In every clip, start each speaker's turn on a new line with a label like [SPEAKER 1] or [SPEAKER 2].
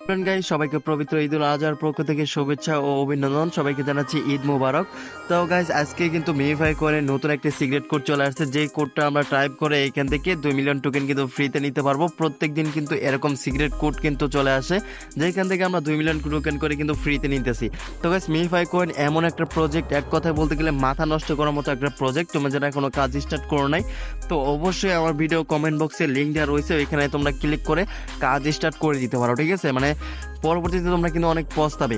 [SPEAKER 1] Guys সবাইকে পবিত্র ঈদুল আজহার পক্ষ থেকে শুভেচ্ছা ও অভিনন্দন। সবাইকে জানাচ্ছি ঈদ মোবারক। তো গাইস আজকে কিন্তু MemeFi করে নতুন একটা সিক্রেট কোড চলে আসছে, যে কোডটা আমরা টাইপ করে এখান থেকে 2 মিলিয়ন টোকেন কিন্তু ফ্রিতে নিতে পারবো। প্রত্যেক দিন কিন্তু এরকম সিক্রেট কোড কিন্তু চলে আসে, যেখান থেকে আমরা 2 মিলিয়ন টোকেন করে কিন্তু ফ্রিতে নিতেছি। তো গাইস MemeFi কয়েন এমন একটা প্রজেক্ট, এক কথায় বলতে গেলে মাথা নষ্ট করার মতো একটা প্রজেক্ট। তোমরা যারা এখনো কাজ স্টার্ট করো নাই, তো অবশ্যই আমার ভিডিও কমেন্ট বক্সে লিঙ্ক দেওয়া রয়েছে, ওইখানে তোমরা ক্লিক করে কাজ স্টার্ট করে দিতে পারো, ঠিক আছে? মানে পরবর্তীতে তোমরা কিন্তু অনেক পস্তাবে,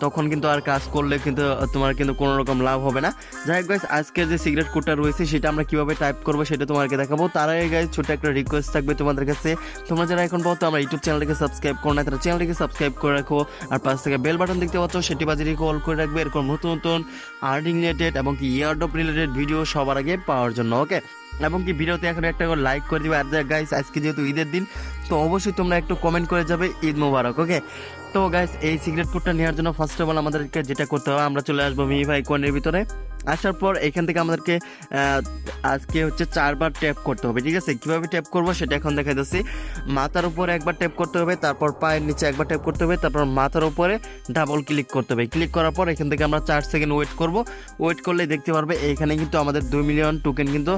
[SPEAKER 1] তখন কিন্তু আর কাজ করলে কিন্তু তোমার কিন্তু কোনো রকম লাভ হবে না। যাই হোক গাইস, আজকের যে সিক্রেট কোডটা রয়েছে সেটা আমরা কিভাবে টাইপ করবো সেটা তোমাদেরকে দেখাবো। তার আগে গাইস ছোট একটা রিকোয়েস্ট থাকবে তোমাদের কাছে, তোমরা যারা এখন পর্যন্ত আমার ইউটিউব চ্যানেলটিকে সাবস্ক্রাইব করো না, তারা চ্যানেলটিকে সাবস্ক্রাইব করে রাখো, আর পাশ থেকে বেল বাটন দেখতে পাচ্ছ সেটি বাজিয়ে রেখে অল করে রাখবে, এরকম নতুন নতুন আর্নিং রিলেটেড এবং কি ইয়ারড্রপ রিলেটেড ভিডিও সবার আগে পাওয়ার জন্য। ওকে, এবং কি ভিডিওতে এখন একটা করে লাইক করে দিবে। আর গাইস আজকে যেহেতু ঈদের দিন, তো অবশ্যই তোমরা একটু কমেন্ট করে যাবে ঈদ মোবারক। ওকে, তো গাইস এই সিক্রেট কোডটা নেওয়ার জন্য ফার্স্ট অফ অল আমাদেরকে যেটা করতে হবে, আমরা চলে আসবো MemeFi কয়েনের ভিতরে। আসার পর এখান থেকে আমাদেরকে আজকে হচ্ছে 4 বার ট্যাপ করতে হবে, ঠিক আছে? কিভাবে ট্যাপ করবো সেটা এখন দেখা যাচ্ছে। মাথার উপরে একবার ট্যাপ করতে হবে, তারপর পায়ের নিচে একবার ট্যাপ করতে হবে, তারপর মাথার উপরে ডাবল ক্লিক করতে হবে। ক্লিক করার পর এখান থেকে আমরা 4 সেকেন্ড ওয়েট করব। ওয়েট করলে দেখতে পারবে এখানে কিন্তু আমাদের 2 মিলিয়ন টোকেন কিন্তু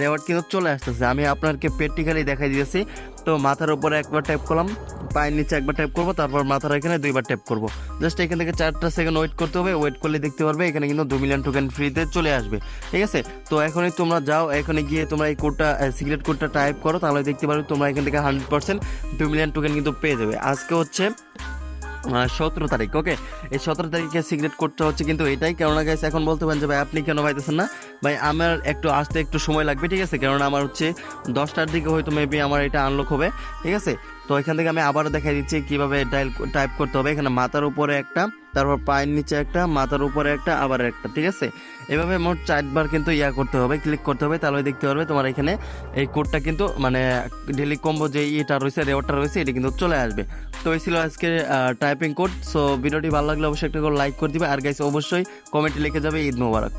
[SPEAKER 1] রেওয়ার্ড কিন্তু চলে আসতেছে। আমি আপনাকে প্র্যাকটিক্যালি দেখাই দিয়েছি। তো মাথার উপরে একবার ট্যাপ করলাম, পায়ের নিচে একবার ট্যাপ করবো, তারপর মাথার এখানে 2বার ট্যাপ করবো। জাস্ট এখান থেকে 4টা সেকেন্ড ওয়েট করতে হবে। ওয়েট করলে দেখতে পারবে এখানে কিন্তু 2 মিলিয়ন টোকেন ফ্রিতে চলে আসবে, ঠিক আছে? তো এখনই তোমরা যাও, এখানে গিয়ে তোমরা এই কোডটা সিক্রেট কোডটা টাইপ করো, তাহলে দেখতে পারবে তোমরা এখান থেকে 100% 2 মিলিয়ন টোকেন কিন্তু পেয়ে যাবে। আজকে হচ্ছে 17 তারিখ। ওকে, এই 17 তারিখে সিক্রেট কোডটা হচ্ছে কিন্তু এটাই। কেননা গাইস এখন বলতে পারেন যে ভাই আপনি কেন পাইতেছেন না? ভাই আমার একটু আসতে একটু সময় লাগবে, ঠিক আছে? কেননা আমার হচ্ছে 10টার দিকে হয়তো মেবি আমার এটা আনলক হবে, ঠিক আছে? তো এখান থেকে আমি আবার দেখাই দিচ্ছি কিভাবে টাইপ করতে হবে। এখানে মাথার উপরে একটা, তারপর পায়ের নিচে একটা, মাথার উপরে একটা, আবার একটা, ঠিক আছে? এভাবে মোট 4বার কিন্তু করতে হবে, ক্লিক করতে হবে, তাহলে দেখতে পারবে তোমার এখানে এই কোডটা কিন্তু মানে ডেলি কম্বো যে এটা রয়েছে, রেওয়ার্ডটা রয়েছে, এটা কিন্তু চলে আসবে। তো এই ছিল আজকে টাইপিং কোড। সো ভিডিওটি ভালো লাগলে অবশ্যই একটা করে লাইক করে দিবে, আর গাইস অবশ্যই কমেন্টে লিখে যাবে ঈদ মোবারক।